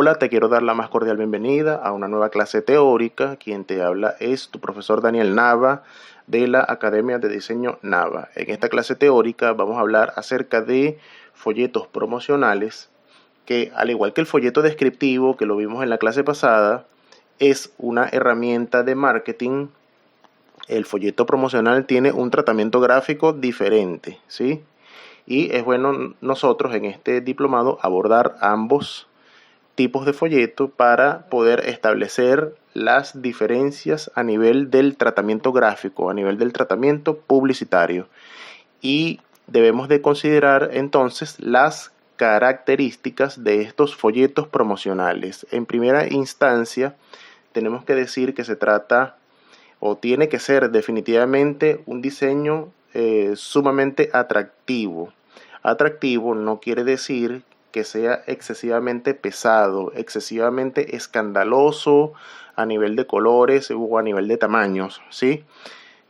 Hola, te quiero dar la más cordial bienvenida a una nueva clase teórica. Quien te habla es tu profesor Daniel Nava de la Academia de Diseño Nava. En esta clase teórica vamos a hablar acerca de folletos promocionales que, al igual que el folleto descriptivo que lo vimos en la clase pasada, es una herramienta de marketing. El folleto promocional tiene un tratamiento gráfico diferente, ¿sí? Y es bueno nosotros en este diplomado abordar ambos tipos de folleto para poder establecer las diferencias a nivel del tratamiento gráfico, a nivel del tratamiento publicitario. Y debemos de considerar entonces las características de estos folletos promocionales. En primera instancia, tenemos que decir que se trata o tiene que ser definitivamente un diseño sumamente atractivo. Atractivo no quiere decir que sea excesivamente pesado, excesivamente escandaloso a nivel de colores o a nivel de tamaños, ¿sí?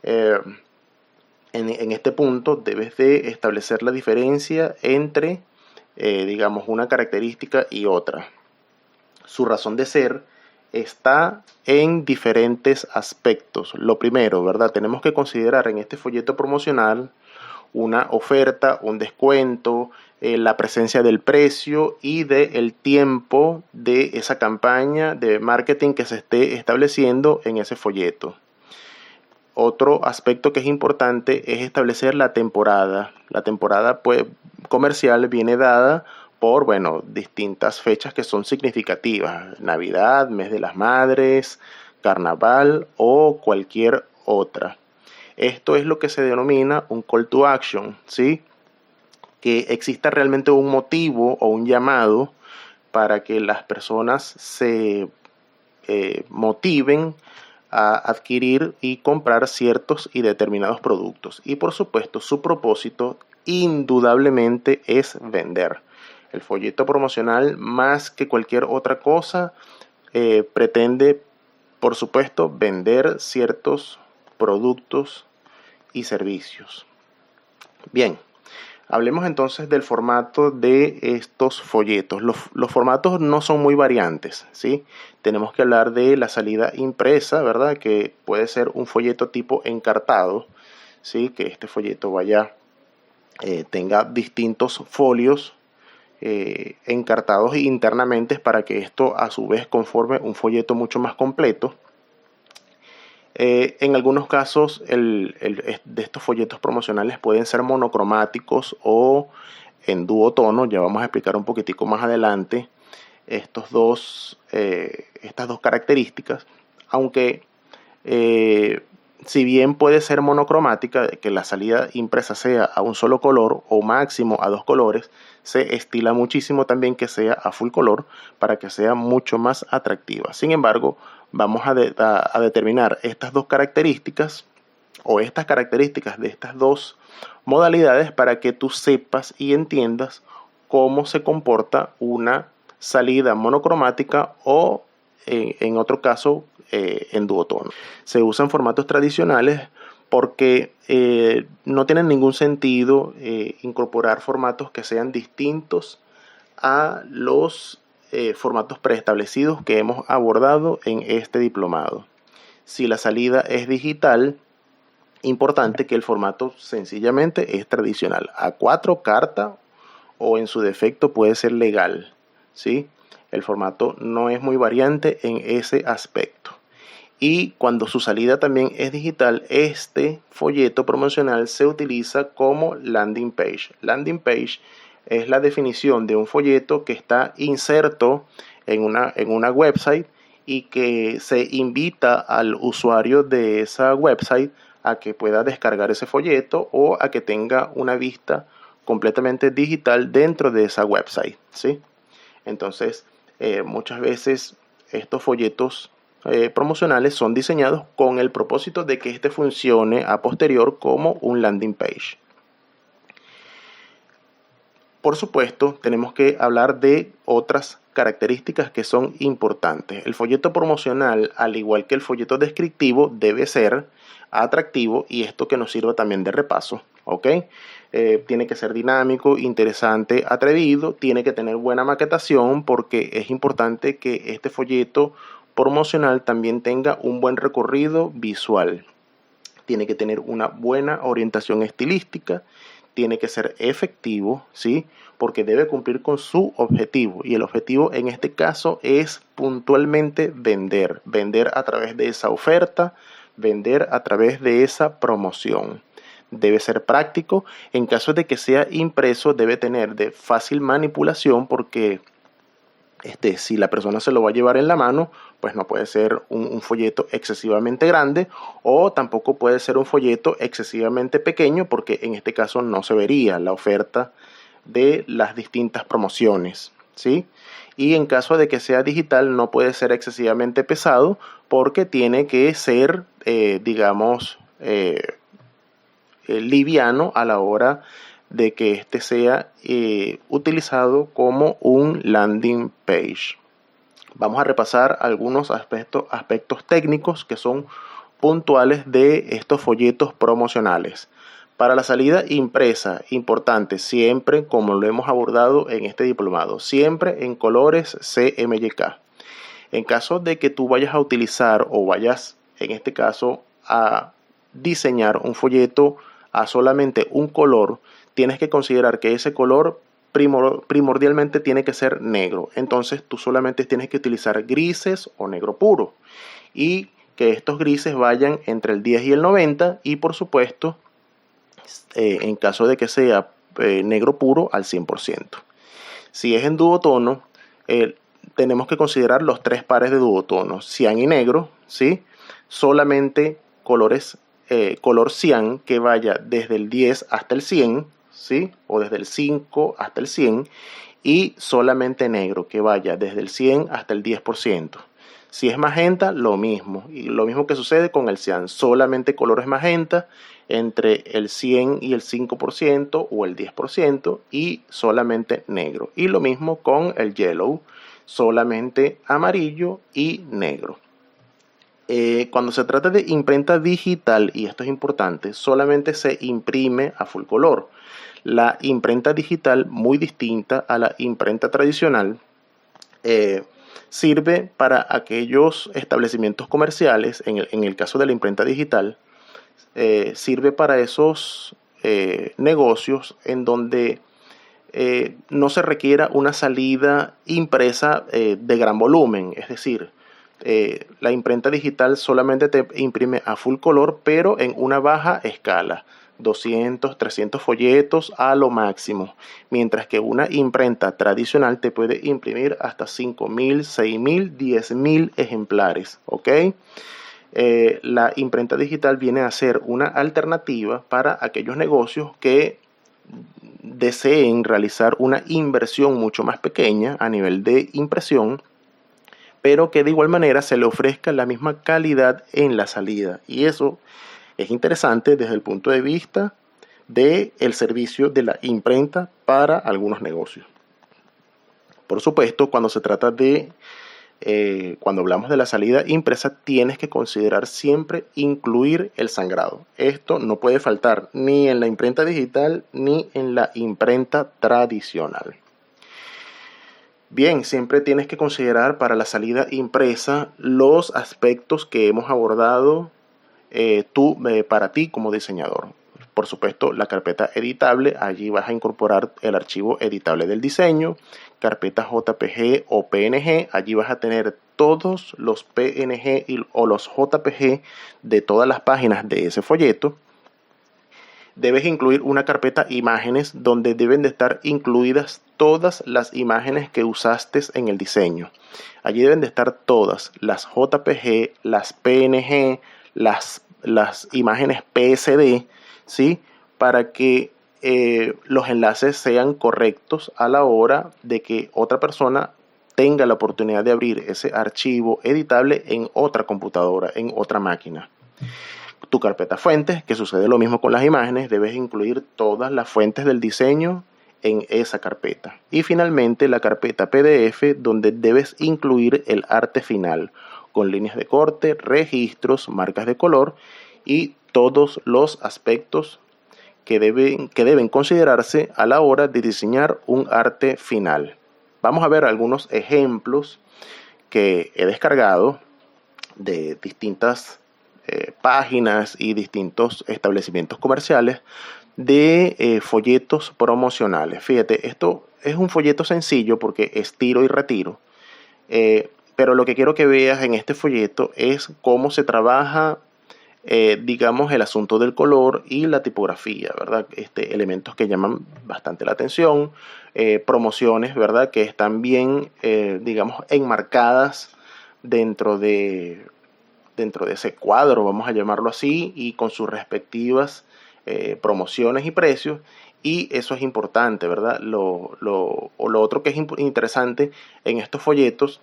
En este punto debes de establecer la diferencia entre, digamos, una característica y otra. Su razón de ser está en diferentes aspectos. Lo primero, ¿verdad? Tenemos que considerar en este folleto promocional una oferta, un descuento, la presencia del precio y del tiempo de esa campaña de marketing que se esté estableciendo en ese folleto. Otro aspecto que es importante es establecer la temporada. La temporada comercial viene dada por, distintas fechas que son significativas. Navidad, mes de las madres, carnaval o cualquier otra. Esto es lo que se denomina un call to action, ¿sí? Que exista realmente un motivo o un llamado para que las personas se motiven a adquirir y comprar ciertos y determinados productos. Y por supuesto, su propósito indudablemente es vender. El folleto promocional, más que cualquier otra cosa, pretende, por supuesto, vender ciertos productos y servicios. Bien, hablemos entonces del formato de estos folletos. Los formatos no son muy variantes, ¿sí? Tenemos que hablar de la salida impresa, ¿verdad? Que puede ser un folleto tipo encartado, ¿sí? Que este folleto tenga distintos folios encartados internamente para que esto a su vez conforme un folleto mucho más completo. En algunos casos de estos folletos promocionales pueden ser monocromáticos o en duotono. Ya vamos a explicar un poquitico más adelante estas dos características, aunque si bien puede ser monocromática, que la salida impresa sea a un solo color o máximo a dos colores, se estila muchísimo también que sea a full color para que sea mucho más atractiva. Sin embargo, vamos a determinar estas dos características o estas características de estas dos modalidades para que tú sepas y entiendas cómo se comporta una salida monocromática o en otro caso en duotono. Se usan formatos tradicionales porque no tienen ningún sentido incorporar formatos que sean distintos a los formatos preestablecidos que hemos abordado en este diplomado. Si la salida es digital, importante que el formato sencillamente es tradicional, A4, carta o en su defecto puede ser legal, ¿sí? El formato no es muy variante en ese aspecto. Y cuando su salida también es digital, este folleto promocional se utiliza como landing page. Landing page es la definición de un folleto que está inserto en una website y que se invita al usuario de esa website a que pueda descargar ese folleto o a que tenga una vista completamente digital dentro de esa website, ¿sí? Entonces, muchas veces estos folletos promocionales son diseñados con el propósito de que este funcione a posterior como un landing page. Por supuesto, tenemos que hablar de otras características que son importantes. El folleto promocional, al igual que el folleto descriptivo, debe ser atractivo, y esto que nos sirva también de repaso, ¿ok? Tiene que ser dinámico, interesante, atrevido, tiene que tener buena maquetación, porque es importante que este folleto promocional también tenga un buen recorrido visual. Tiene que tener una buena orientación estilística, tiene que ser efectivo, ¿sí? Porque debe cumplir con su objetivo, y el objetivo en este caso es puntualmente vender a través de esa oferta, vender a través de esa promoción. Debe ser práctico. En caso de que sea impreso, debe tener de fácil manipulación, porque si la persona se lo va a llevar en la mano, pues no puede ser un folleto excesivamente grande, o tampoco puede ser un folleto excesivamente pequeño, porque en este caso no se vería la oferta de las distintas promociones, ¿sí? Y en caso de que sea digital, no puede ser excesivamente pesado, porque tiene que ser, liviano a la hora de que este sea utilizado como un landing page. Vamos a repasar algunos aspectos técnicos que son puntuales de estos folletos promocionales. Para la salida impresa, importante, siempre, como lo hemos abordado en este diplomado, siempre en colores CMYK. En caso de que tú vayas a utilizar, o vayas, en este caso, a diseñar un folleto a solamente un color, tienes que considerar que ese color primordialmente tiene que ser negro. Entonces tú solamente tienes que utilizar grises o negro puro, y que estos grises vayan entre el 10 y el 90, y por supuesto, en caso de que sea negro puro, al 100%. Si es en duotono, tenemos que considerar los 3 pares de duotonos, cian y negro, ¿sí? Solamente color cian que vaya desde el 10 hasta el 100, ¿sí? O desde el 5 hasta el 100, y solamente negro que vaya desde el 100 hasta el 10%. Si es magenta, lo mismo, y lo mismo que sucede con el cian, solamente colores magenta entre el 100 y el 5% o el 10%, y solamente negro. Y lo mismo con el yellow, solamente amarillo y negro. Cuando se trata de imprenta digital, y esto es importante, solamente se imprime a full color. La imprenta digital, muy distinta a la imprenta tradicional, sirve para aquellos establecimientos comerciales. En el caso de la imprenta digital, sirve para esos negocios en donde no se requiera una salida impresa de gran volumen. Es decir, la imprenta digital solamente te imprime a full color, pero en una baja escala, 200, 300 folletos a lo máximo, mientras que una imprenta tradicional te puede imprimir hasta 5.000, 6.000, 10.000 ejemplares, ¿ok? La imprenta digital viene a ser una alternativa para aquellos negocios que deseen realizar una inversión mucho más pequeña a nivel de impresión, pero que de igual manera se le ofrezca la misma calidad en la salida. Y eso es interesante desde el punto de vista del servicio de la imprenta para algunos negocios. Por supuesto, cuando se trata de, cuando hablamos de la salida impresa, tienes que considerar siempre incluir el sangrado. Esto no puede faltar ni en la imprenta digital ni en la imprenta tradicional. Bien, siempre tienes que considerar para la salida impresa los aspectos que hemos abordado para ti como diseñador. Por supuesto, la carpeta editable, allí vas a incorporar el archivo editable del diseño. Carpeta JPG o PNG, allí vas a tener todos los PNG o los JPG de todas las páginas de ese folleto. Debes incluir una carpeta imágenes donde deben de estar incluidas todas las imágenes que usaste en el diseño. Allí deben de estar todas las JPG, las PNG, las imágenes PSD, ¿sí? Para que los enlaces sean correctos a la hora de que otra persona tenga la oportunidad de abrir ese archivo editable en otra computadora, en otra máquina. Tu carpeta fuentes, que sucede lo mismo con las imágenes, debes incluir todas las fuentes del diseño en esa carpeta. Y finalmente la carpeta PDF, donde debes incluir el arte final con líneas de corte, registros, marcas de color y todos los aspectos que deben considerarse a la hora de diseñar un arte final. Vamos a ver algunos ejemplos que he descargado de distintas páginas y distintos establecimientos comerciales de folletos promocionales. Fíjate, esto es un folleto sencillo porque es tiro y retiro, pero lo que quiero que veas en este folleto es cómo se trabaja, digamos, el asunto del color y la tipografía, ¿verdad? Elementos que llaman bastante la atención, promociones, ¿verdad? Que están bien, digamos, enmarcadas dentro de, dentro de ese cuadro, vamos a llamarlo así, y con sus respectivas promociones y precios. Y eso es importante, ¿verdad? Lo otro que es interesante en estos folletos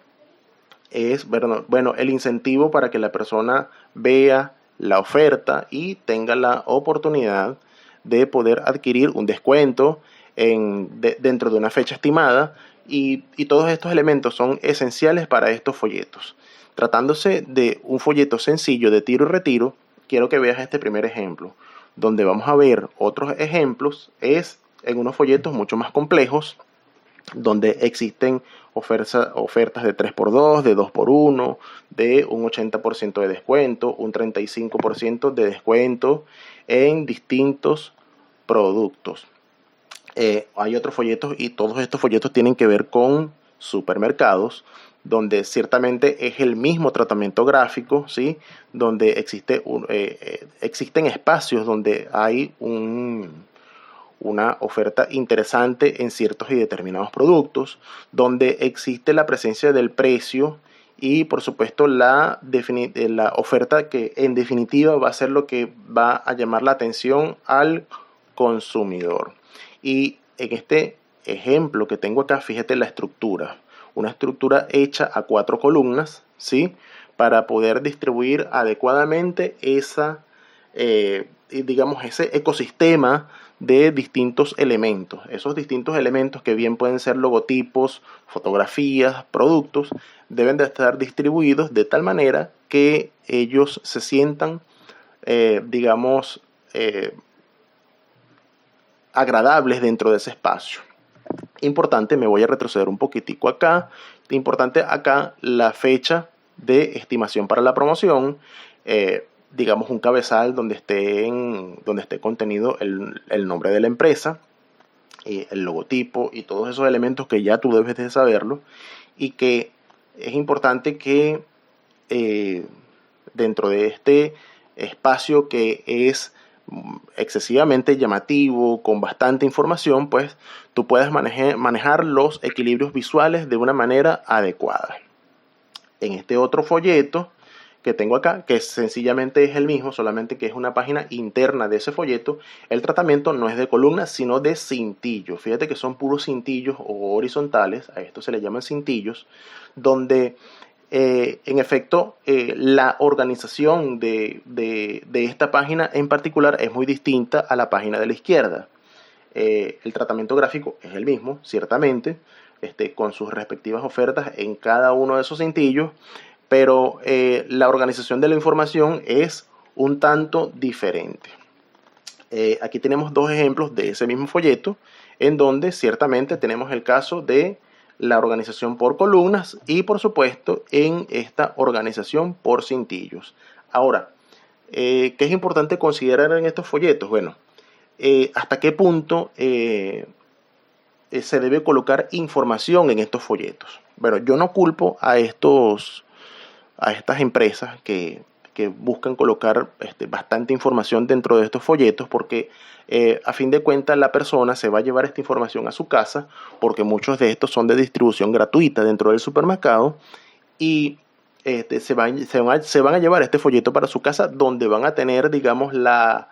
es, bueno, el incentivo para que la persona vea la oferta y tenga la oportunidad de poder adquirir un descuento dentro de una fecha estimada, y todos estos elementos son esenciales para estos folletos. Tratándose de un folleto sencillo de tiro y retiro, quiero que veas este primer ejemplo. Donde vamos a ver otros ejemplos es en unos folletos mucho más complejos, donde existen ofertas de 3x2, de 2x1, de un 80% de descuento, un 35% de descuento en distintos productos. Hay otros folletos, y todos estos folletos tienen que ver con supermercados, donde ciertamente es el mismo tratamiento gráfico, ¿sí? Donde existen espacios donde hay una oferta interesante en ciertos y determinados productos, donde existe la presencia del precio y por supuesto la oferta que en definitiva va a ser lo que va a llamar la atención al consumidor. Y en este ejemplo que tengo acá, fíjate la estructura, una estructura hecha a 4 columnas, ¿sí? Para poder distribuir adecuadamente digamos, ese ecosistema de distintos elementos. Esos distintos elementos, que bien pueden ser logotipos, fotografías, productos, deben de estar distribuidos de tal manera que ellos se sientan, digamos, agradables dentro de ese espacio. Importante, me voy a retroceder un poquitico acá. Importante acá la fecha de estimación para la promoción. Digamos, un cabezal donde esté contenido el nombre de la empresa, el logotipo y todos esos elementos que ya tú debes de saberlo, y que es importante que dentro de este espacio que es excesivamente llamativo, con bastante información, pues tú puedes manejar los equilibrios visuales de una manera adecuada. En este otro folleto que tengo acá, que sencillamente es el mismo, solamente que es una página interna de ese folleto, el tratamiento no es de columnas, sino de cintillos. Fíjate que son puros cintillos o horizontales, a esto se le llaman cintillos, donde en efecto la organización de esta página en particular es muy distinta a la página de la izquierda. El tratamiento gráfico es el mismo, ciertamente, con sus respectivas ofertas en cada uno de esos cintillos, pero la organización de la información es un tanto diferente. Aquí tenemos dos ejemplos de ese mismo folleto, en donde ciertamente tenemos el caso de la organización por columnas y por supuesto en esta organización por cintillos. Ahora, ¿qué es importante considerar en estos folletos? Bueno, ¿hasta qué punto se debe colocar información en estos folletos? Bueno, yo no culpo a estas empresas que buscan colocar bastante información dentro de estos folletos, porque a fin de cuentas la persona se va a llevar esta información a su casa, porque muchos de estos son de distribución gratuita dentro del supermercado, y se van a llevar este folleto para su casa, donde van a tener, digamos, la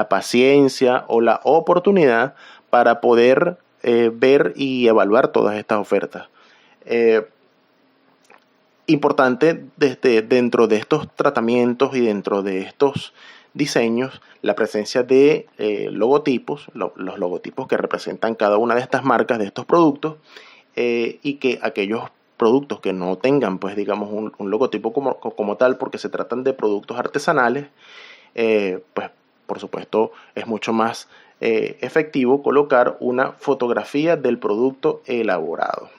paciencia o la oportunidad para poder ver y evaluar todas estas ofertas. Importante dentro de estos tratamientos y dentro de estos, diseños, la presencia de logotipos, los logotipos que representan cada una de estas marcas, de estos productos, y que aquellos productos que no tengan, pues digamos, un logotipo como tal, porque se tratan de productos artesanales, pues por supuesto es mucho más efectivo colocar una fotografía del producto elaborado.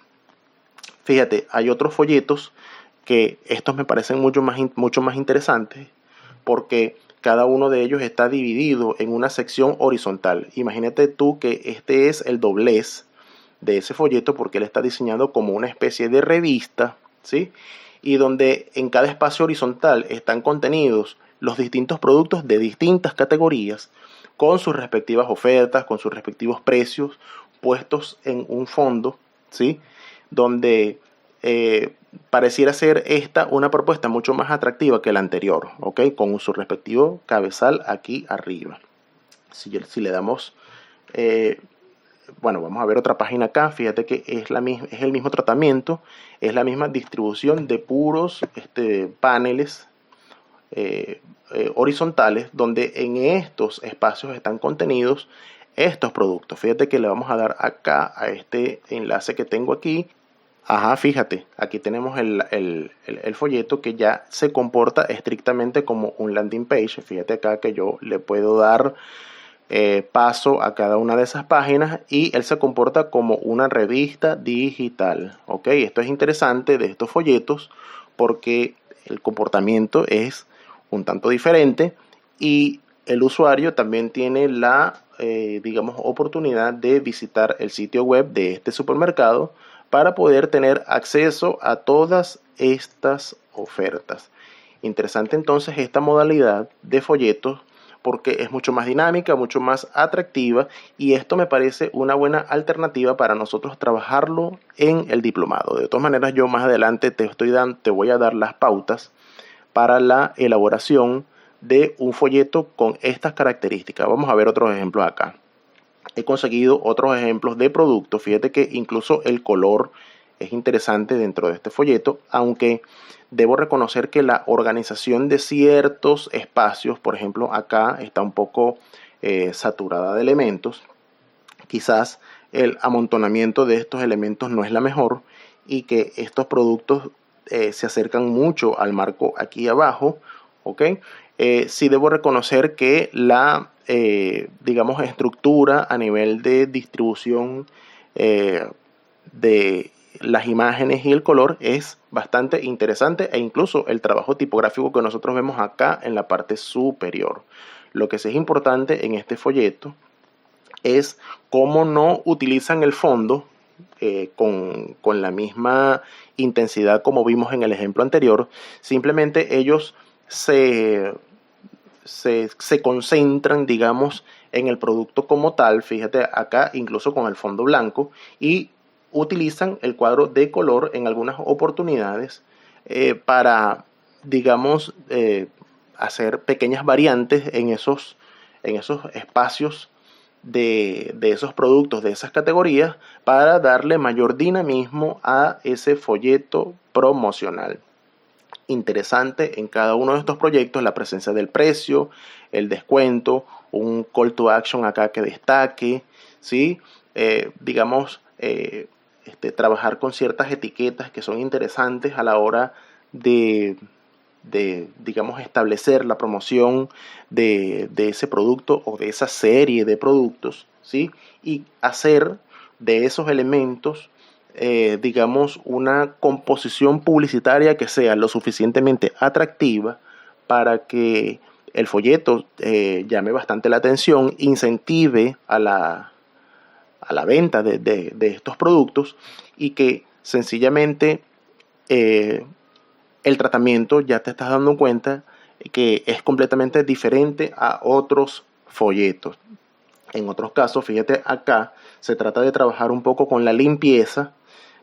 Fíjate, hay otros folletos que estos me parecen mucho más interesantes porque cada uno de ellos está dividido en una sección horizontal. Imagínate tú que este es el doblez de ese folleto porque él está diseñado como una especie de revista, ¿sí? Y donde en cada espacio horizontal están contenidos los distintos productos de distintas categorías con sus respectivas ofertas, con sus respectivos precios puestos en un fondo, ¿sí? Donde pareciera ser esta una propuesta mucho más atractiva que la anterior, ¿ok? Con su respectivo cabezal aquí arriba. Si le damos, bueno, vamos a ver otra página acá, fíjate que es el mismo tratamiento, es la misma distribución de puros paneles horizontales, donde en estos espacios están contenidos estos productos. Fíjate que le vamos a dar acá a este enlace que tengo aquí. Ajá, fíjate, aquí tenemos el folleto que ya se comporta estrictamente como un landing page. Fíjate acá que yo le puedo dar paso a cada una de esas páginas y él se comporta como una revista digital. Ok, esto es interesante de estos folletos porque el comportamiento es un tanto diferente y el usuario también tiene la, digamos, oportunidad de visitar el sitio web de este supermercado para poder tener acceso a todas estas ofertas. Interesante entonces esta modalidad de folletos porque es mucho más dinámica, mucho más atractiva y esto me parece una buena alternativa para nosotros trabajarlo en el diplomado. De todas maneras, yo más adelante te voy a dar las pautas para la elaboración de un folleto con estas características. Vamos a ver otros ejemplos acá. He conseguido otros ejemplos de productos. Fíjate que incluso el color es interesante dentro de este folleto, aunque debo reconocer que la organización de ciertos espacios, por ejemplo, acá está un poco saturada de elementos. Quizás el amontonamiento de estos elementos no es la mejor y que estos productos se acercan mucho al marco aquí abajo, ¿ok? Sí debo reconocer que la, digamos, estructura a nivel de distribución de las imágenes y el color es bastante interesante e incluso el trabajo tipográfico que nosotros vemos acá en la parte superior. Lo que sí es importante en este folleto es cómo no utilizan el fondo con la misma intensidad como vimos en el ejemplo anterior. Simplemente ellos se concentran, digamos, en el producto como tal. Fíjate acá, incluso con el fondo blanco, y utilizan el cuadro de color en algunas oportunidades para, digamos, hacer pequeñas variantes en esos espacios de esos productos, de esas categorías, para darle mayor dinamismo a ese folleto promocional. Interesante en cada uno de estos proyectos la presencia del precio, el descuento, un call to action acá que destaque, ¿sí? Digamos, trabajar con ciertas etiquetas que son interesantes a la hora de digamos, establecer la promoción de ese producto o de esa serie de productos, ¿sí? Y hacer de esos elementos, digamos, una composición publicitaria que sea lo suficientemente atractiva para que el folleto llame bastante la atención, incentive a la venta de estos productos y que sencillamente el tratamiento ya te estás dando cuenta que es completamente diferente a otros folletos. En otros casos, fíjate acá, se trata de trabajar un poco con la limpieza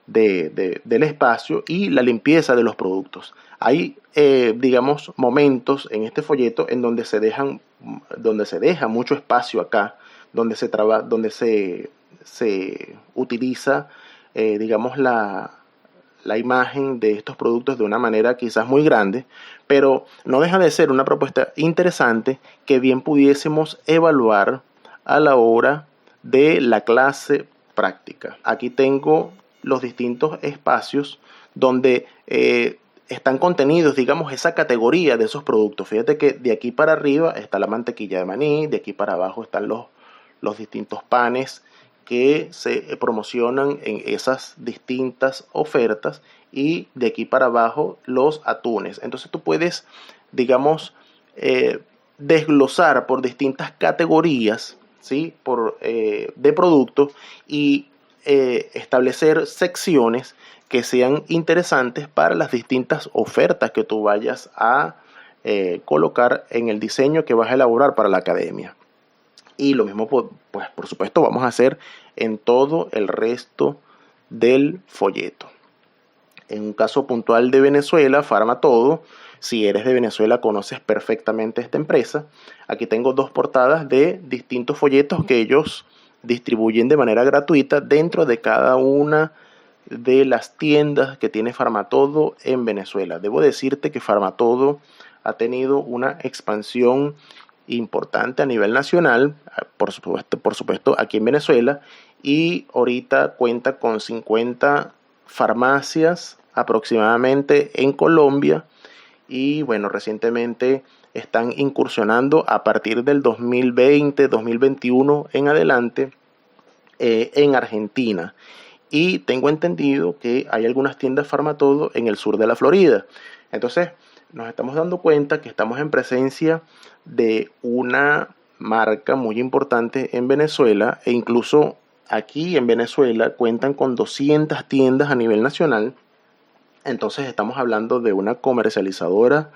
del espacio y la limpieza de los productos. Hay, digamos, momentos en este folleto en donde se deja mucho espacio acá, donde se utiliza, digamos, la imagen de estos productos de una manera quizás muy grande, pero no deja de ser una propuesta interesante que bien pudiésemos evaluar a la hora de la clase práctica. Aquí tengo los distintos espacios donde están contenidos, digamos, esa categoría de esos productos. Fíjate que de aquí para arriba está la mantequilla de maní, de aquí para abajo están los distintos panes que se promocionan en esas distintas ofertas, y de aquí para abajo los atunes. Entonces tú puedes, digamos, desglosar por distintas categorías, ¿sí? De productos, y establecer secciones que sean interesantes para las distintas ofertas que tú vayas a colocar en el diseño que vas a elaborar para la academia. Y lo mismo, pues, por supuesto, vamos a hacer en todo el resto del folleto. En un caso puntual de Venezuela, Farmatodo, si eres de Venezuela conoces perfectamente esta empresa. Aquí tengo 2 portadas de distintos folletos que ellos distribuyen de manera gratuita dentro de cada una de las tiendas que tiene Farmatodo en Venezuela. Debo decirte que Farmatodo ha tenido una expansión importante a nivel nacional, por supuesto aquí en Venezuela, y ahorita cuenta con 50 farmacias aproximadamente en Colombia, y bueno, recientemente están incursionando a partir del 2020, 2021 en adelante en Argentina. Y tengo entendido que hay algunas tiendas Farmatodo en el sur de la Florida. Entonces, nos estamos dando cuenta que estamos en presencia de una marca muy importante en Venezuela, e incluso aquí en Venezuela cuentan con 200 tiendas a nivel nacional. Entonces estamos hablando de una comercializadora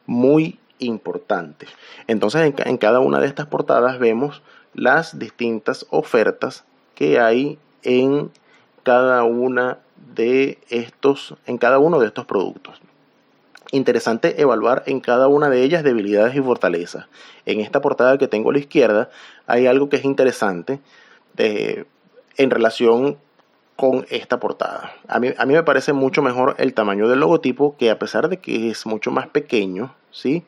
muy importante. Entonces en cada una de estas portadas vemos las distintas ofertas que hay en cada uno de estos productos. Interesante evaluar en cada una de ellas debilidades y fortalezas. En esta portada que tengo a la izquierda hay algo que es interesante en relación con esta portada. A mí me parece mucho mejor el tamaño del logotipo, que a pesar de que es mucho más pequeño, ¿sí?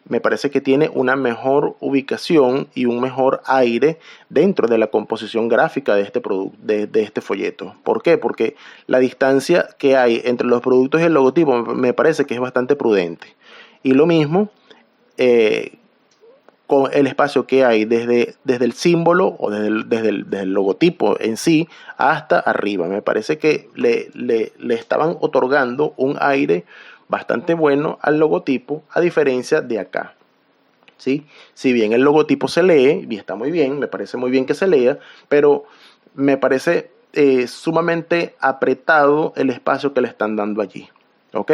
Me parece que tiene una mejor ubicación y un mejor aire dentro de la composición gráfica de este producto, de este folleto. ¿Por qué? Porque la distancia que hay entre los productos y el logotipo me parece que es bastante prudente. Y lo mismo con el espacio que hay desde el símbolo o desde el logotipo en sí hasta arriba. Me parece que le estaban otorgando un aire bastante bueno al logotipo, a diferencia de acá, ¿sí? Si bien el logotipo se lee, y está muy bien, me parece muy bien que se lea, pero me parece sumamente apretado el espacio que le están dando allí, ¿ok?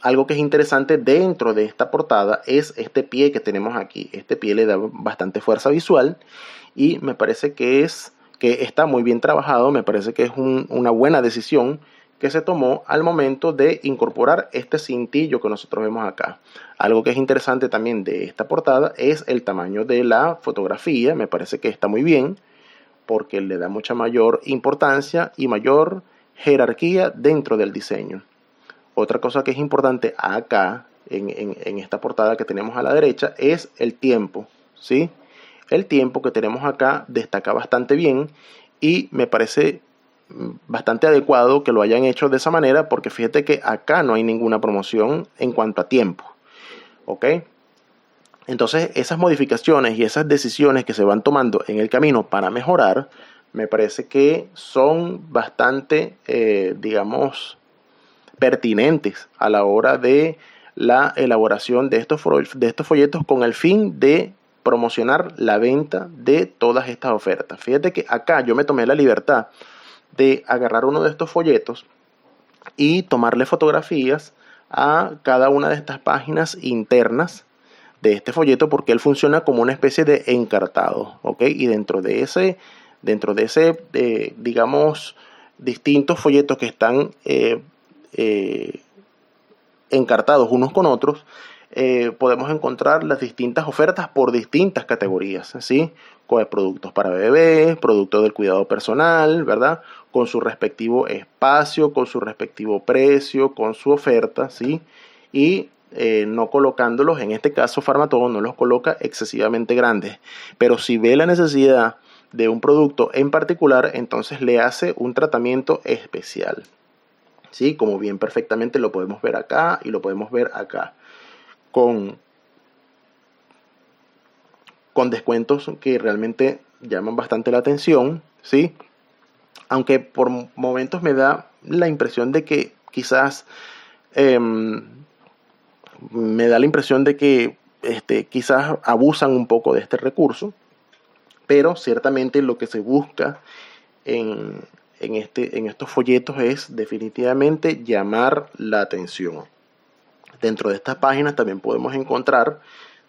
Algo que es interesante dentro de esta portada es este pie que tenemos aquí. Este pie le da bastante fuerza visual y me parece que está muy bien trabajado. Me parece que es una buena decisión que se tomó al momento de incorporar este cintillo que nosotros vemos acá. Algo que es interesante también de esta portada es el tamaño de la fotografía. Me parece que está muy bien porque le da mucha mayor importancia y mayor jerarquía dentro del diseño. Otra cosa que es importante acá en esta portada que tenemos a la derecha es el tiempo, ¿sí? El tiempo que tenemos acá destaca bastante bien y me parece bastante adecuado que lo hayan hecho de esa manera, porque fíjate que acá no hay ninguna promoción en cuanto a tiempo, ¿ok? Entonces esas modificaciones y esas decisiones que se van tomando en el camino para mejorar, me parece que son bastante, digamos, pertinentes a la hora de la elaboración de estos folletos con el fin de promocionar la venta de todas estas ofertas. Fíjate que acá yo me tomé la libertad de agarrar uno de estos folletos y tomarle fotografías a cada una de estas páginas internas de este folleto, porque él funciona como una especie de encartado, ¿ok? Y dentro de ese digamos, distintos folletos que están encartados unos con otros, podemos encontrar las distintas ofertas por distintas categorías, ¿sí? Con productos para bebés, productos del cuidado personal, ¿verdad? Con su respectivo espacio, con su respectivo precio, con su oferta, ¿sí? Y no colocándolos, en este caso Farmatodo no los coloca excesivamente grandes, pero si ve la necesidad de un producto en particular, entonces le hace un tratamiento especial, ¿sí? Como bien perfectamente lo podemos ver acá y lo podemos ver acá, con descuentos que realmente llaman bastante la atención, ¿sí? Aunque por momentos me da la impresión de que quizás me da la impresión de que quizás abusan un poco de este recurso, pero ciertamente lo que se busca en estos folletos es definitivamente llamar la atención. Dentro de estas páginas también podemos encontrar,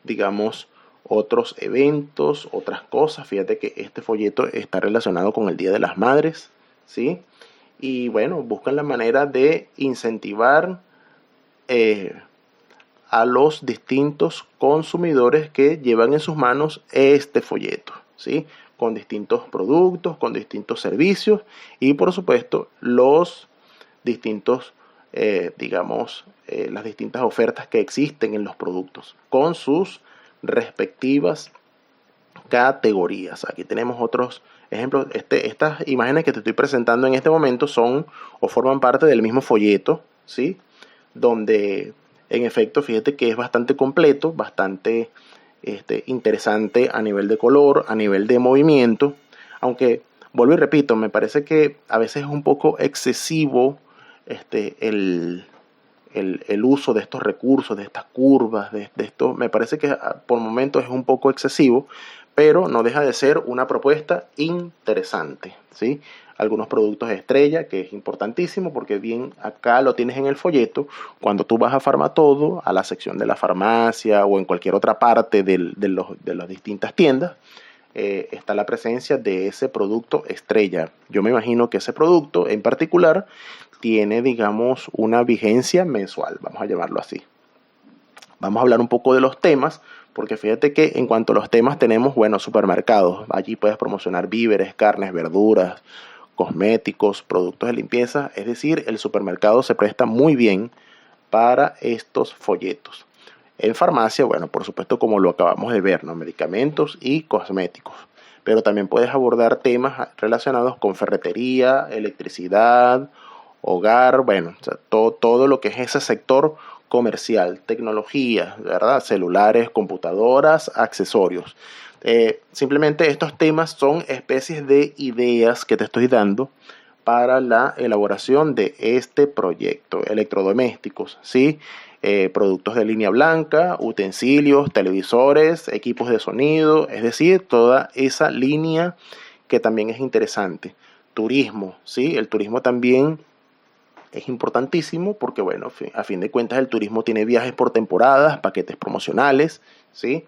digamos, otros eventos, otras cosas. Fíjate que este folleto está relacionado con el Día de las Madres, ¿sí? Y bueno, buscan la manera de incentivar a los distintos consumidores que llevan en sus manos este folleto, ¿sí? Con distintos productos, con distintos servicios y por supuesto los distintos, las distintas ofertas que existen en los productos con sus respectivas categorías. Aquí tenemos otros ejemplos. Estas imágenes que te estoy presentando en este momento son o forman parte del mismo folleto, ¿sí? Donde en efecto, fíjate que es bastante completo, bastante interesante a nivel de color, a nivel de movimiento, aunque vuelvo y repito, me parece que a veces es un poco excesivo el uso de estos recursos, de estas curvas, de esto, me parece que por momentos es un poco excesivo, pero no deja de ser una propuesta interesante, ¿sí? Algunos productos estrella, que es importantísimo, porque bien acá lo tienes en el folleto, cuando tú vas a Farmatodo, a la sección de la farmacia o en cualquier otra parte de las distintas tiendas, está la presencia de ese producto estrella. Yo me imagino que ese producto en particular tiene, digamos, una vigencia mensual, vamos a llamarlo así. Vamos a hablar un poco de los temas, porque fíjate que en cuanto a los temas tenemos, bueno, supermercados. Allí puedes promocionar víveres, carnes, verduras, cosméticos, productos de limpieza. Es decir, el supermercado se presta muy bien para estos folletos. En farmacia, bueno, por supuesto, como lo acabamos de ver, ¿no? Medicamentos y cosméticos. Pero también puedes abordar temas relacionados con ferretería, electricidad, hogar, bueno, o sea, todo lo que es ese sector comercial, tecnología, ¿verdad? Celulares, computadoras, accesorios. Simplemente estos temas son especies de ideas que te estoy dando para la elaboración de este proyecto. Electrodomésticos, ¿sí? Productos de línea blanca, utensilios, televisores, equipos de sonido, es decir, toda esa línea que también es interesante. Turismo, ¿sí? El turismo también es importantísimo porque, bueno, a fin de cuentas el turismo tiene viajes por temporadas, paquetes promocionales, ¿sí?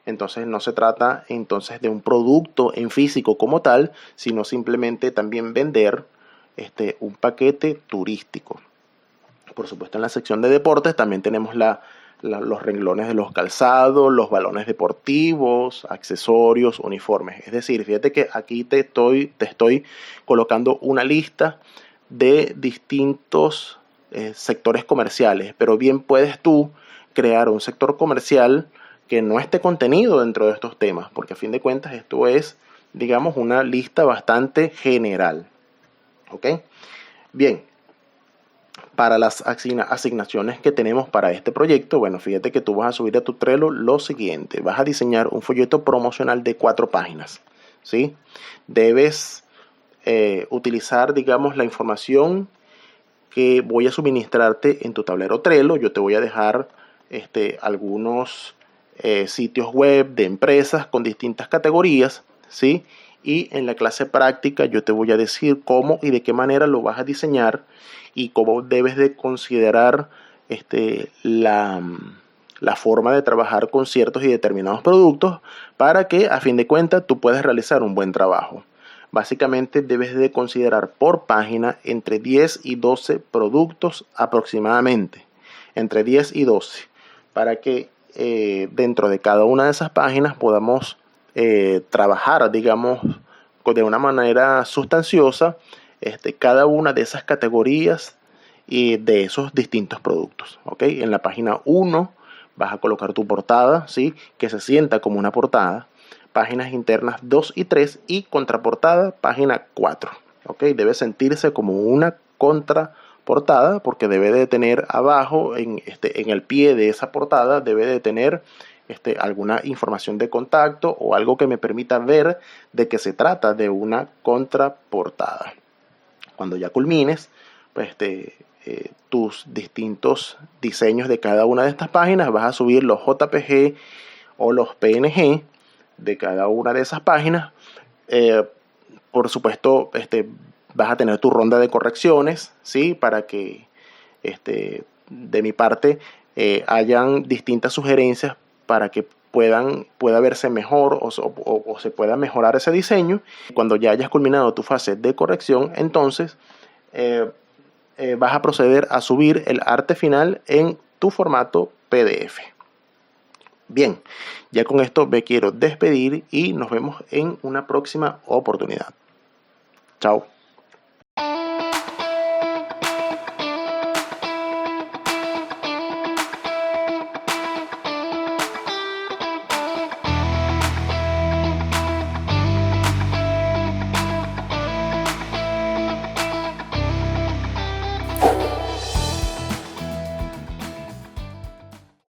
Entonces no se trata entonces de un producto en físico como tal, sino simplemente también vender un paquete turístico. Por supuesto, en la sección de deportes también tenemos los renglones de los calzados, los balones deportivos, accesorios, uniformes. Es decir, fíjate que aquí te estoy colocando una lista de distintos sectores comerciales, pero bien puedes tú crear un sector comercial que no esté contenido dentro de estos temas, porque a fin de cuentas esto es, digamos, una lista bastante general. ¿Ok? Bien, para las asignaciones que tenemos para este proyecto, bueno, fíjate que tú vas a subir a tu Trello lo siguiente. Vas a diseñar un folleto promocional de 4 páginas, ¿sí? Debes utilizar, digamos, la información que voy a suministrarte en tu tablero Trello. Yo te voy a dejar algunos sitios web de empresas con distintas categorías, ¿sí? Y en la clase práctica yo te voy a decir cómo y de qué manera lo vas a diseñar y cómo debes de considerar la forma de trabajar con ciertos y determinados productos para que a fin de cuentas tú puedas realizar un buen trabajo. Básicamente debes de considerar por página entre 10 y 12 productos aproximadamente. Entre 10 y 12. para que dentro de cada una de esas páginas podamos trabajar, digamos, de una manera sustanciosa cada una de esas categorías y de esos distintos productos. ¿Okay? En la página 1 vas a colocar tu portada, ¿sí? Que se sienta como una portada. Páginas internas 2 y 3 y contraportada, página 4. ¿Okay? Debe sentirse como una contraportada porque debe de tener abajo, en el pie de esa portada, debe de tener alguna información de contacto o algo que me permita ver de que se trata de una contraportada. Cuando ya culmines, pues tus distintos diseños de cada una de estas páginas, vas a subir los JPG o los PNG de cada una de esas páginas. Por supuesto, vas a tener tu ronda de correcciones, ¿sí? Para que de mi parte hayan distintas sugerencias para que pueda verse mejor o se pueda mejorar ese diseño. Cuando ya hayas culminado tu fase de corrección, entonces vas a proceder a subir el arte final en tu formato PDF. Bien, ya con esto me quiero despedir y nos vemos en una próxima oportunidad. Chao.